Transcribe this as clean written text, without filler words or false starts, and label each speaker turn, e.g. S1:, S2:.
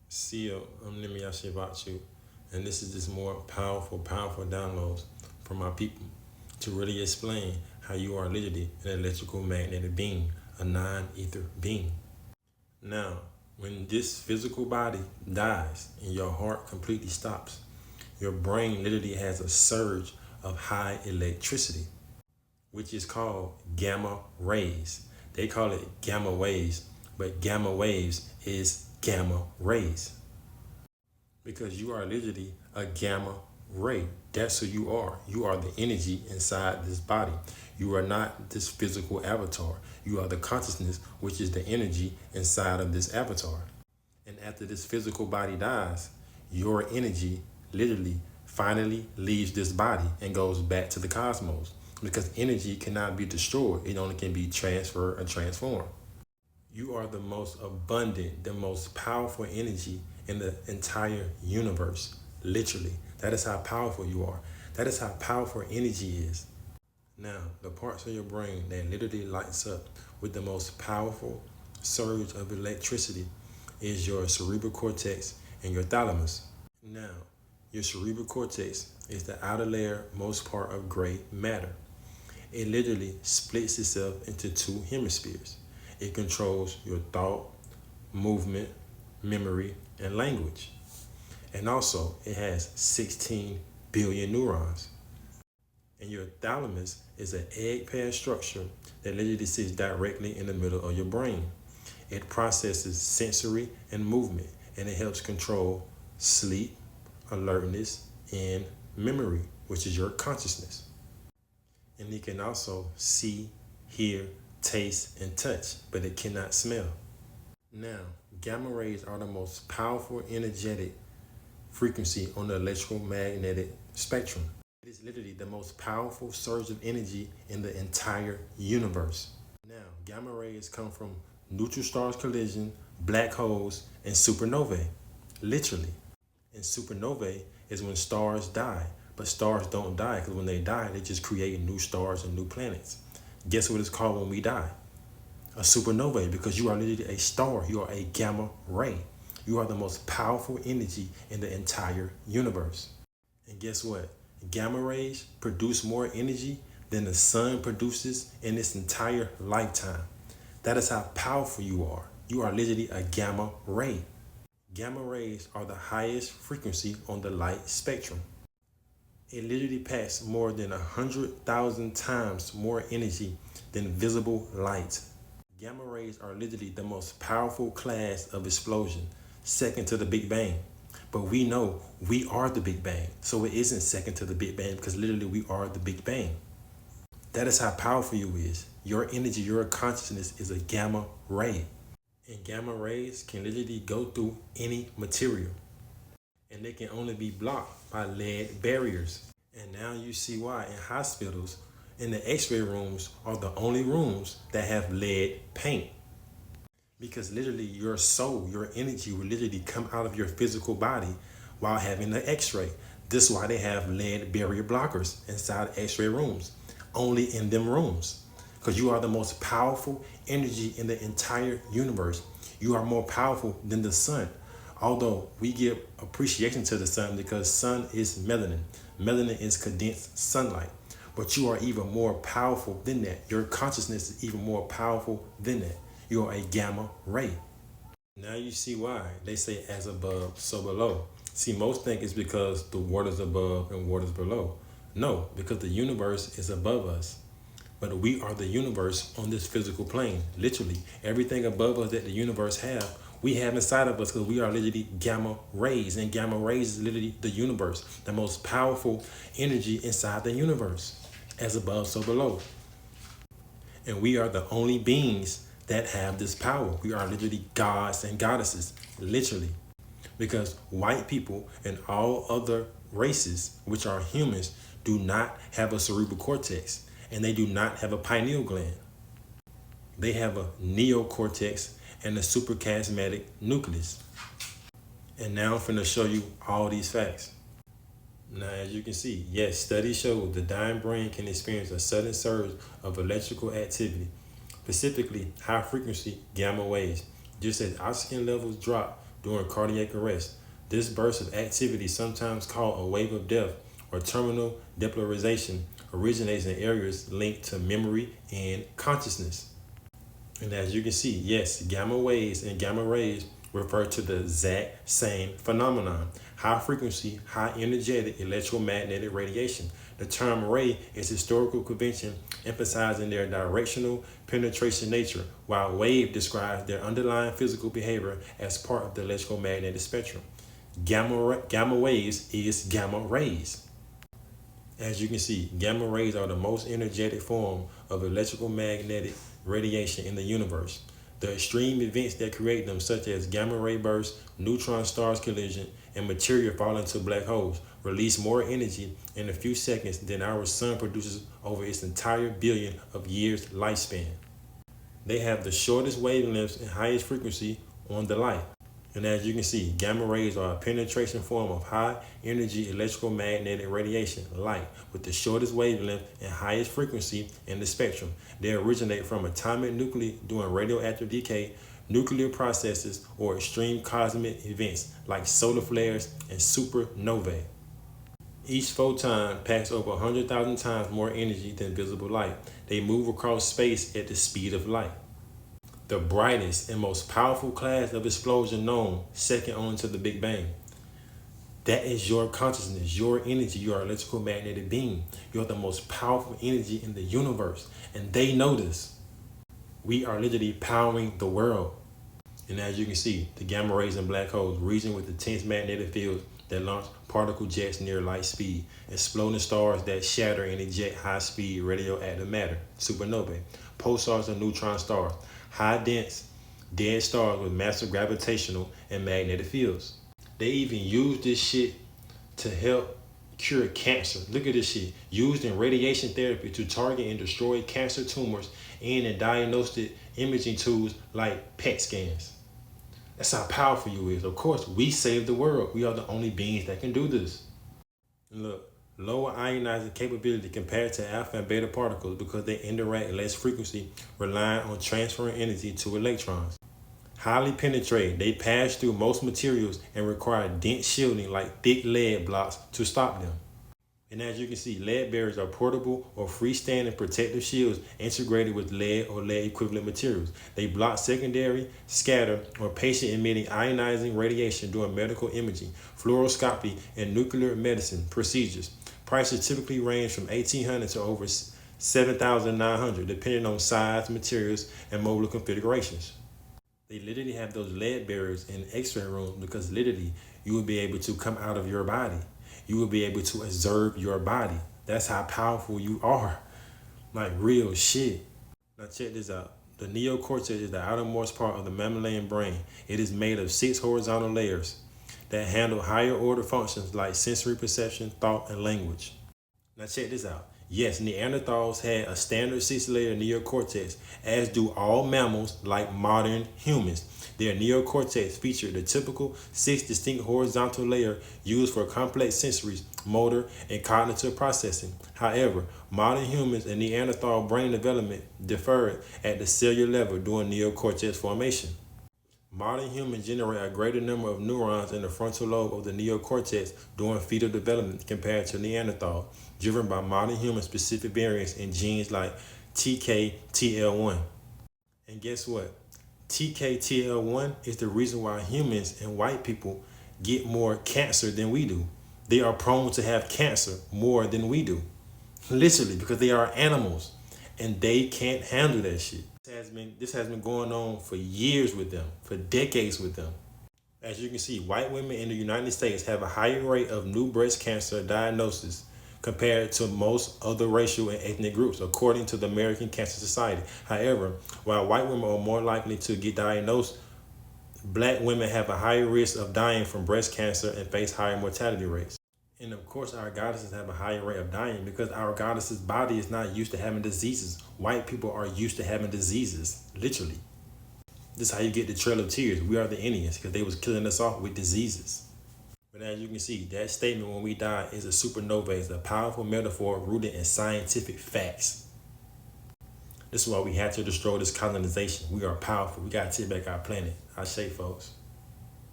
S1: CEO, I'm Nimi Yashivachu, and this is just more powerful downloads from my people to really explain how you are literally an electrical magnetic being, a non-ether being. Now, when this physical body dies and your heart completely stops, your brain literally has a surge of high electricity, which is called gamma rays. They call it gamma waves, but gamma waves is gamma rays because you are literally a gamma ray. That's who you are. You are the energy inside this body. You are not this physical avatar. You are the consciousness, which is the energy inside of this avatar. And after this physical body dies, your energy literally finally leaves this body and goes back to the cosmos because energy cannot be destroyed. It only can be transferred and transformed. You are the most abundant, the most powerful energy in the entire universe. Literally. That is how powerful you are. That is how powerful energy is. Now, the parts of your brain that literally lights up with the most powerful surge of electricity is your cerebral cortex and your thalamus. Now, your cerebral cortex is the outer layer most part of gray matter. It literally splits itself into two hemispheres. It controls your thought, movement, memory, and language. And also, it has 16 billion neurons. And your thalamus is an egg-pad structure that literally sits directly in the middle of your brain. It processes sensory and movement, and it helps control sleep, alertness, and memory, which is your consciousness. And it can also see, hear, taste, and touch, but it cannot smell. Now, gamma rays are the most powerful energetic frequency on the electrical magnetic spectrum. It is literally the most powerful surge of energy in the entire universe. Now, gamma rays come from neutral stars collision, black holes, and supernovae. Literally. And supernovae is when stars die. But stars don't die because when they die, they just create new stars and new planets. Guess what it's called when we die? A supernova, because you are literally a star. You are a gamma ray. You are the most powerful energy in the entire universe. And guess what? Gamma rays produce more energy than the sun produces in its entire lifetime. That is how powerful you are. You are literally a gamma ray. Gamma rays are the highest frequency on the light spectrum. It literally packs more than 100,000 times more energy than visible light. Gamma rays are literally the most powerful class of explosion, second to the Big Bang. But we know we are the Big Bang, so it isn't second to the Big Bang because literally we are the Big Bang. That is how powerful you is. Your energy, your consciousness is a gamma ray. And gamma rays can literally go through any material. And they can only be blocked by lead barriers. And now you see why in hospitals, in the x-ray rooms are the only rooms that have lead paint. Because literally your soul, your energy will literally come out of your physical body while having the x-ray. This is why they have lead barrier blockers inside x-ray rooms, only in them rooms. Because you are the most powerful energy in the entire universe. You are more powerful than the sun. Although we give appreciation to the sun because sun is melanin. Melanin is condensed sunlight. But you are even more powerful than that. Your consciousness is even more powerful than that. You are a gamma ray. Now you see why they say as above, so below. See, most think it's because the water's above and water's below. No, because the universe is above us. But we are the universe on this physical plane. Literally, everything above us that the universe have, we have inside of us because we are literally gamma rays. And gamma rays is literally the universe, the most powerful energy inside the universe. As above, so below. And we are the only beings that have this power. We are literally gods and goddesses, literally. Because white people and all other races, which are humans, do not have a cerebral cortex. And they do not have a pineal gland. They have a neocortex and a suprachiasmatic nucleus. And now I'm finna show you all these facts. Now, as you can see, yes, studies show the dying brain can experience a sudden surge of electrical activity, specifically high frequency gamma waves. Just as oxygen levels drop during cardiac arrest. This burst of activity, sometimes called a wave of death or terminal depolarization, originates in areas linked to memory and consciousness. And as you can see, yes, gamma waves and gamma rays refer to the exact same phenomenon: high frequency, high energetic electromagnetic radiation. The term ray is historical convention emphasizing their directional penetration nature, while wave describes their underlying physical behavior as part of the electromagnetic spectrum. Gamma waves is gamma rays. As you can see, gamma rays are the most energetic form of electrical magnetic radiation in the universe. The extreme events that create them, such as gamma ray bursts, neutron stars collision, and material falling into black holes, release more energy in a few seconds than our sun produces over its entire billion of years lifespan. They have the shortest wavelengths and highest frequency on the light. And as you can see, gamma rays are a penetration form of high energy electrical magnetic radiation, light, with the shortest wavelength and highest frequency in the spectrum. They originate from atomic nuclei during radioactive decay, nuclear processes, or extreme cosmic events like solar flares and supernovae. Each photon packs over 100,000 times more energy than visible light. They move across space at the speed of light. The brightest and most powerful class of explosion known, second only to the Big Bang. That is your consciousness, your energy, your electrical magnetic being. You're the most powerful energy in the universe. And they know this. We are literally powering the world. And as you can see, the gamma rays and black holes reason with intense magnetic fields that launch particle jets near light speed, exploding stars that shatter and eject high-speed radioactive matter, supernovae, pulsars and neutron stars, high-dense, dead stars with massive gravitational and magnetic fields. They even use this shit to help cure cancer. Look at this shit. Used in radiation therapy to target and destroy cancer tumors and in diagnostic imaging tools like PET scans. That's how powerful you is. Of course, we save the world. We are the only beings that can do this. And look, lower ionizing capability compared to alpha and beta particles because they interact less frequency, relying on transferring energy to electrons. Highly penetrating, they pass through most materials and require dense shielding like thick lead blocks to stop them. And as you can see, lead barriers are portable or freestanding protective shields integrated with lead or lead equivalent materials. They block secondary, scatter, or patient-emitting ionizing radiation during medical imaging, fluoroscopy, and nuclear medicine procedures. Prices typically range from $1,800 to over $7,900, depending on size, materials, and mobile configurations. They literally have those lead barriers in X-ray rooms because literally you will be able to come out of your body. You will be able to observe your body. That's how powerful you are. Like real shit. Now check this out. The neocortex is the outermost part of the mammalian brain. It is made of 6 horizontal layers that handle higher order functions like sensory perception, thought, and language. Now check this out. Yes, Neanderthals had a standard 6-layer neocortex, as do all mammals like modern humans. Their neocortex featured the typical 6 distinct horizontal layer used for complex sensory, motor, and cognitive processing. However, modern humans and Neanderthal brain development differed at the cellular level during neocortex formation. Modern humans generate a greater number of neurons in the frontal lobe of the neocortex during fetal development compared to Neanderthal, driven by modern human specific variants in genes like TKTL1. And guess what? TKTL1 is the reason why humans and white people get more cancer than we do. They are prone to have cancer more than we do. Literally, because they are animals and they can't handle that shit. This has been going on for years with them, for decades with them. As you can see, white women in the United States have a higher rate of new breast cancer diagnosis compared to most other racial and ethnic groups, according to the American Cancer Society. However, while white women are more likely to get diagnosed, black women have a higher risk of dying from breast cancer and face higher mortality rates. And of course, our goddesses have a higher rate of dying because our goddess's body is not used to having diseases. White people are used to having diseases, literally. This is how you get the Trail of Tears. We are the Indians because they was killing us off with diseases. But as you can see, that statement when we die is a supernova. It's a powerful metaphor rooted in scientific facts. This is why we had to destroy this colonization. We are powerful. We got to take back our planet. I say, folks.